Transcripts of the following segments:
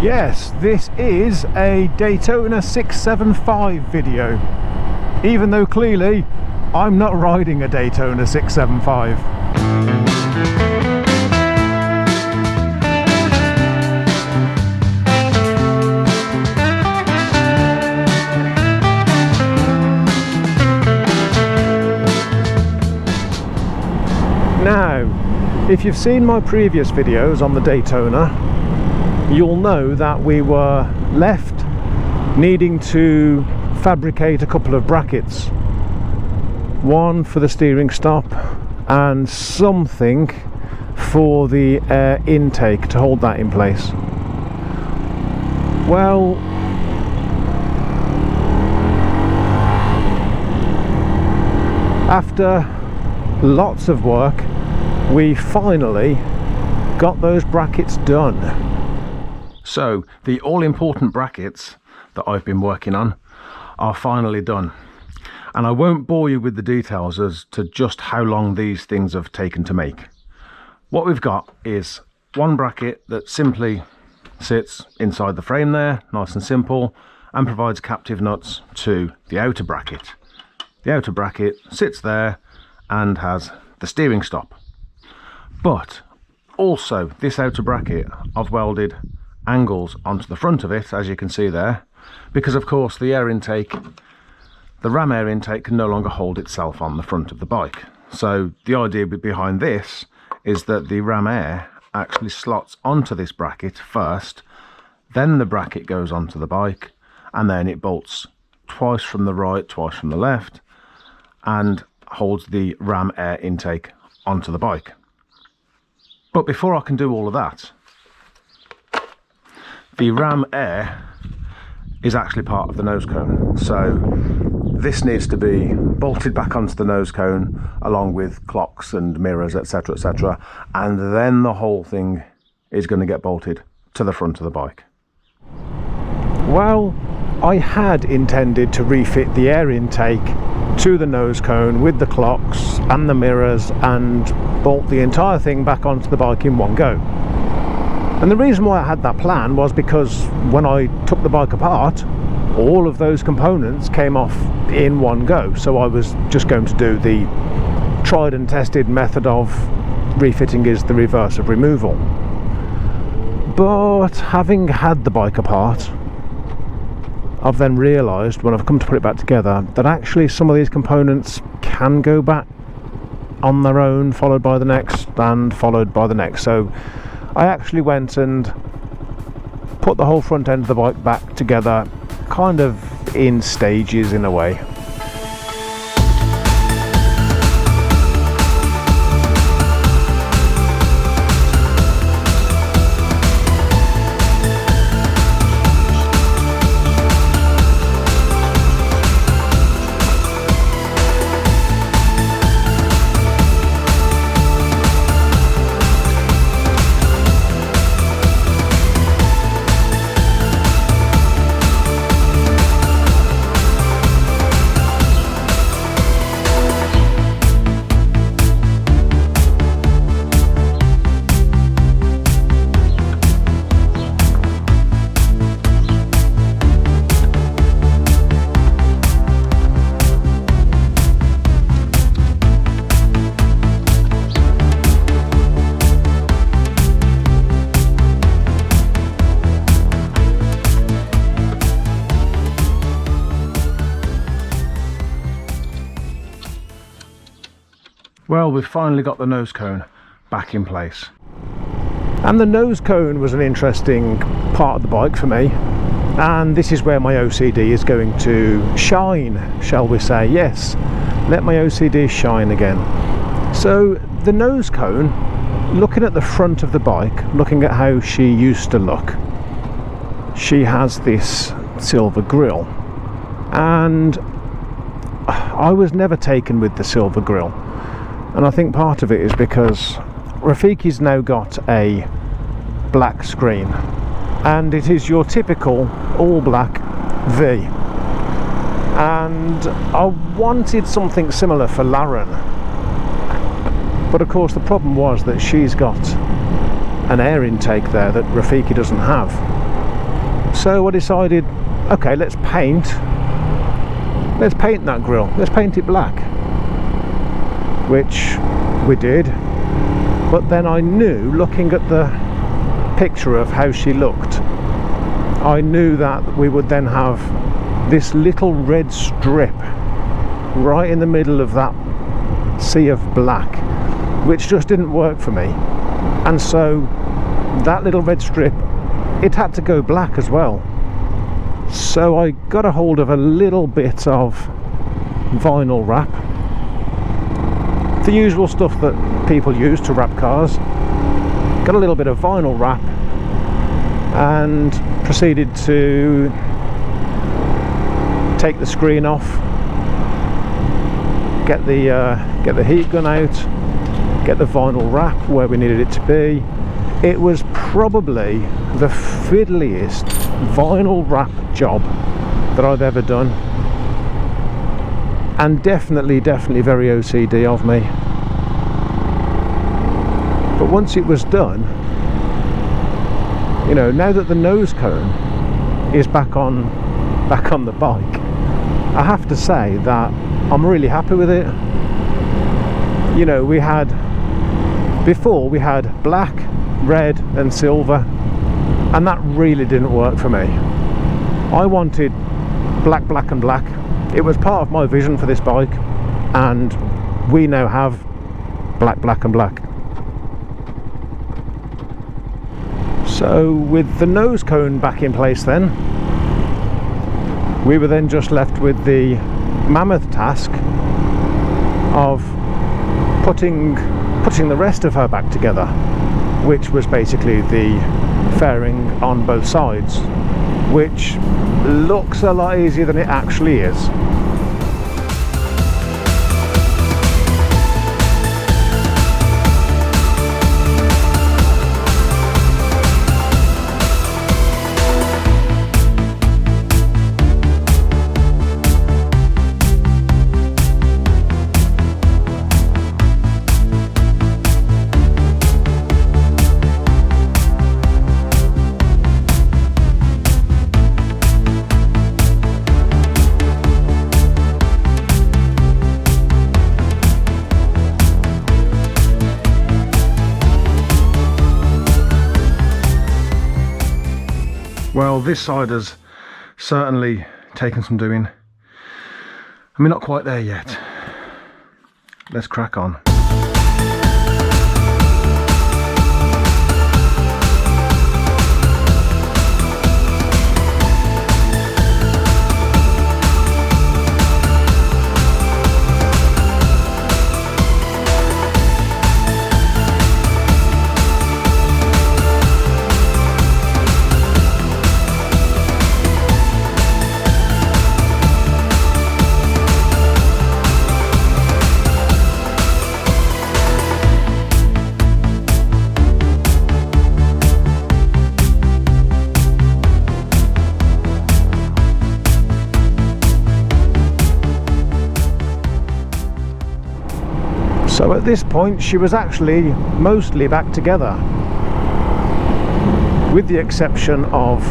Yes, this is a Daytona 675 video, even though clearly I'm not riding a Daytona 675. Now, if you've seen my previous videos on the Daytona, you'll know that we were left needing to fabricate a couple of brackets. One for the steering stop and something for the air intake to hold that in place. Well, after lots of work, we finally got those brackets done. So the all-important brackets that I've been working on are finally done, and I won't bore you with the details as to just how long these things have taken to make. What we've got is one bracket that simply sits inside the frame there, nice and simple, and provides captive nuts to the outer bracket. The outer bracket sits there and has the steering stop. But also this outer bracket I've welded angles onto the front of it, as you can see there, because of course the air intake, the ram air intake, can no longer hold itself on the front of the bike. So the idea behind this is that the ram air actually slots onto this bracket first, then the bracket goes onto the bike, and then it bolts twice from the right, twice from the left, and holds the ram air intake onto the bike. But before I can do all of that, the ram air is actually part of the nose cone, so this needs to be bolted back onto the nose cone along with clocks and mirrors, etc, etc, and then the whole thing is going to get bolted to the front of the bike. Well, I had intended to refit the air intake to the nose cone with the clocks and the mirrors and bolt the entire thing back onto the bike in one go. And the reason why I had that plan was because when I took the bike apart, all of those components came off in one go. So I was just going to do the tried and tested method of refitting is the reverse of removal. But having had the bike apart, I've then realised when I've come to put it back together that actually some of these components can go back on their own, followed by the next and followed by the next. So I actually went and put the whole front end of the bike back together, kind of in stages in a way. Well, we've finally got the nose cone back in place. And the nose cone was an interesting part of the bike for me. And this is where my OCD is going to shine, shall we say. Yes, let my OCD shine again. So the nose cone, looking at the front of the bike, looking at how she used to look, she has this silver grille. And I was never taken with the silver grille. And I think part of it is because Rafiki's now got a black screen, and it is your typical all black V, and I wanted something similar for Lauren, but of course the problem was that she's got an air intake there that Rafiki doesn't have. So I decided, okay, let's paint that grille, let's paint it black, which we did. But then I knew, looking at the picture of how she looked, I knew that we would then have this little red strip right in the middle of that sea of black, which just didn't work for me. And so that little red strip, it had to go black as well. So I got a hold of a little bit of vinyl wrap, the usual stuff that people use to wrap cars. Got a little bit of vinyl wrap and proceeded to take the screen off, get the heat gun out, get the vinyl wrap where we needed it to be. It was probably the fiddliest vinyl wrap job that I've ever done, and definitely very OCD of me. But once it was done, you know, now that the nose cone is back on the bike, I have to say that I'm really happy with it. You know, before we had black, red and silver, and that really didn't work for me. I wanted black, black and black. It was part of my vision for this bike, and we now have black, black and black. So with the nose cone back in place then, we were then just left with the mammoth task of putting the rest of her back together, which was basically the fairing on both sides, which looks a lot easier than it actually is. Well, this side has certainly taken some doing. I mean, not quite there yet. Let's crack on. So at this point she was actually mostly back together, with the exception of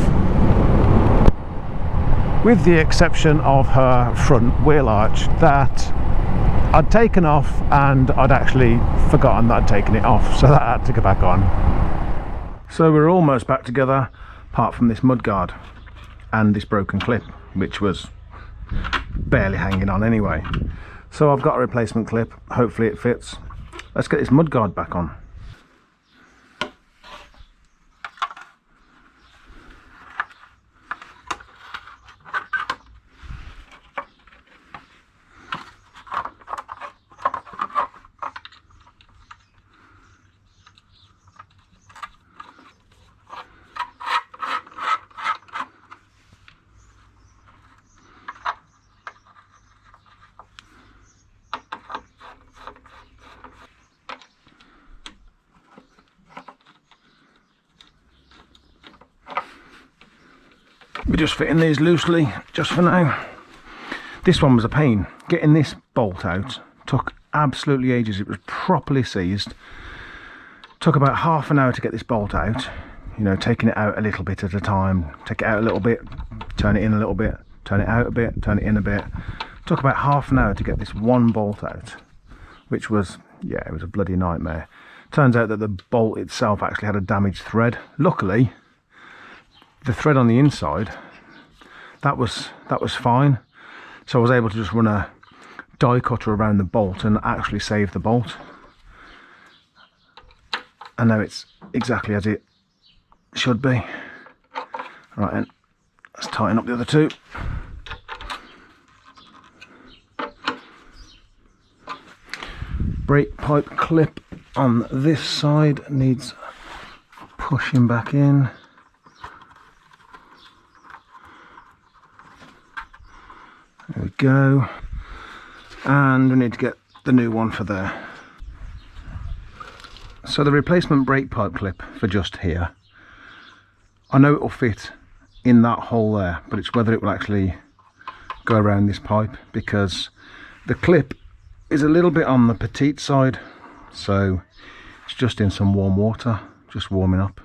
her front wheel arch that I'd taken off, and I'd actually forgotten that I'd taken it off, so that had to go back on. So we're almost back together, apart from this mudguard and this broken clip, which was barely hanging on anyway. So I've got a replacement clip, hopefully it fits. Let's get this mudguard back on. We're just fitting these loosely, just for now. This one was a pain. Getting this bolt out took absolutely ages. It was properly seized. Took about half an hour to get this bolt out. you know, taking it out a little bit at a time. Take it out a little bit, turn it in a little bit, turn it out a bit, turn it in a bit. Took about half an hour to get this one bolt out, which was, yeah, it was a bloody nightmare. Turns out that the bolt itself actually had a damaged thread. Luckily, the thread on the inside, that was fine. So I was able to just run a die cutter around the bolt and actually save the bolt. And now it's exactly as it should be. Right then, let's tighten up the other two. Brake pipe clip on this side needs pushing back in. There we go. And we need to get the new one for there. So the replacement brake pipe clip for just here, I know it will fit in that hole there, but it's whether it will actually go around this pipe, because the clip is a little bit on the petite side, so it's just in some warm water, just warming up.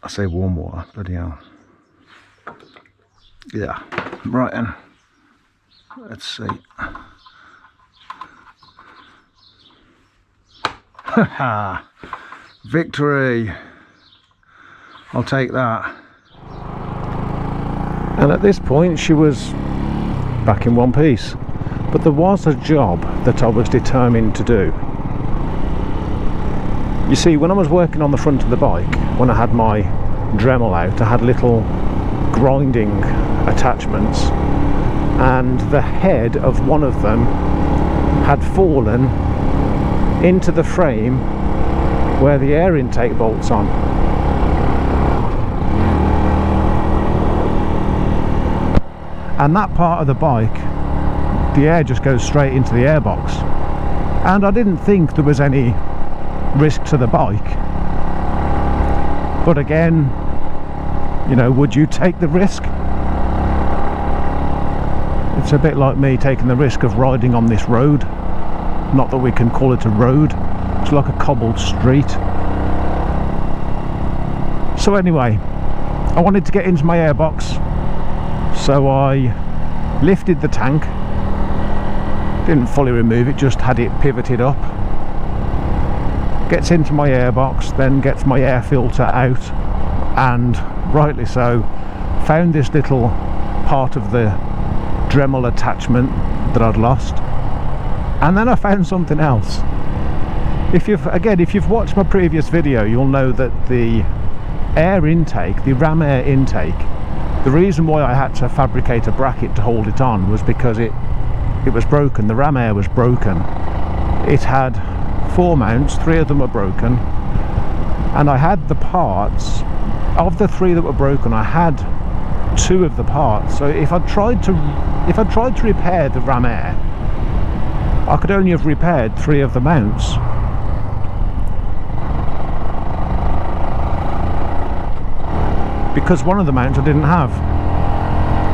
I say warm water, bloody hell. Yeah, right then, let's see. Haha, victory! I'll take that. And at this point she was back in one piece, but there was a job that I was determined to do. You see, when I was working on the front of the bike, when I had my Dremel out, I had little grinding attachments, and the head of one of them had fallen into the frame where the air intake bolts on. And that part of the bike, the air just goes straight into the airbox, and I didn't think there was any risk to the bike. But again, you know, would you take the risk? It's a bit like me taking the risk of riding on this road. Not that we can call it a road, it's like a cobbled street. So anyway, I wanted to get into my airbox, so I lifted the tank, didn't fully remove it, just had it pivoted up. Gets into my airbox, then gets my air filter out, and rightly so, found this little part of the Dremel attachment that I'd lost. And then I found something else. If you've watched my previous video, you'll know that the air intake, the ram air intake, the reason why I had to fabricate a bracket to hold it on was because it was broken. The ram air was broken. It had 4 mounts, 3 of them were broken, and I had the parts. Of the 3 that were broken, I had 2 of the parts. So if I tried to repair the ram air, I could only have repaired 3 of the mounts. Because one of the mounts I didn't have.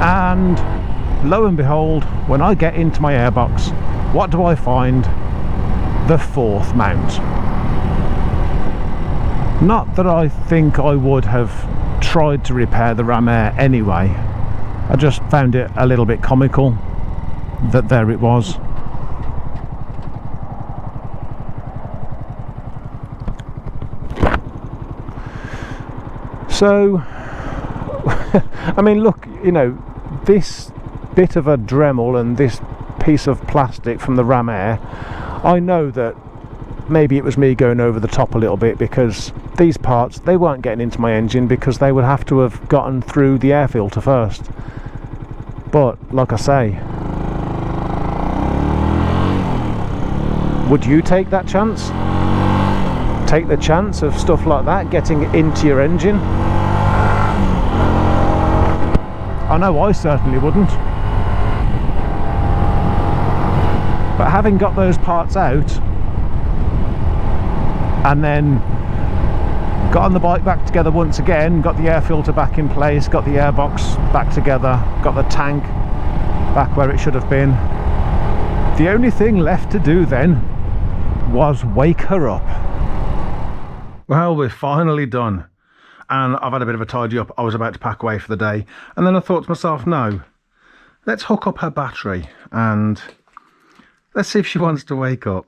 And lo and behold, when I get into my airbox, what do I find? The 4th mount. Not that I think I would have tried to repair the ram air anyway. I just found it a little bit comical that there it was. So, I mean, look, you know, this bit of a Dremel and this piece of plastic from the ram air, I know that maybe it was me going over the top a little bit, because these parts, they weren't getting into my engine because they would have to have gotten through the air filter first. But like I say, would you take that chance? Take the chance of stuff like that getting into your engine? I know I certainly wouldn't. But having got those parts out, and then got on the bike back together once again, got the air filter back in place, got the airbox back together, got the tank back where it should have been, the only thing left to do then was wake her up. Well, we're finally done. And I've had a bit of a tidy up. I was about to pack away for the day. And then I thought to myself, no, let's hook up her battery and let's see if she wants to wake up.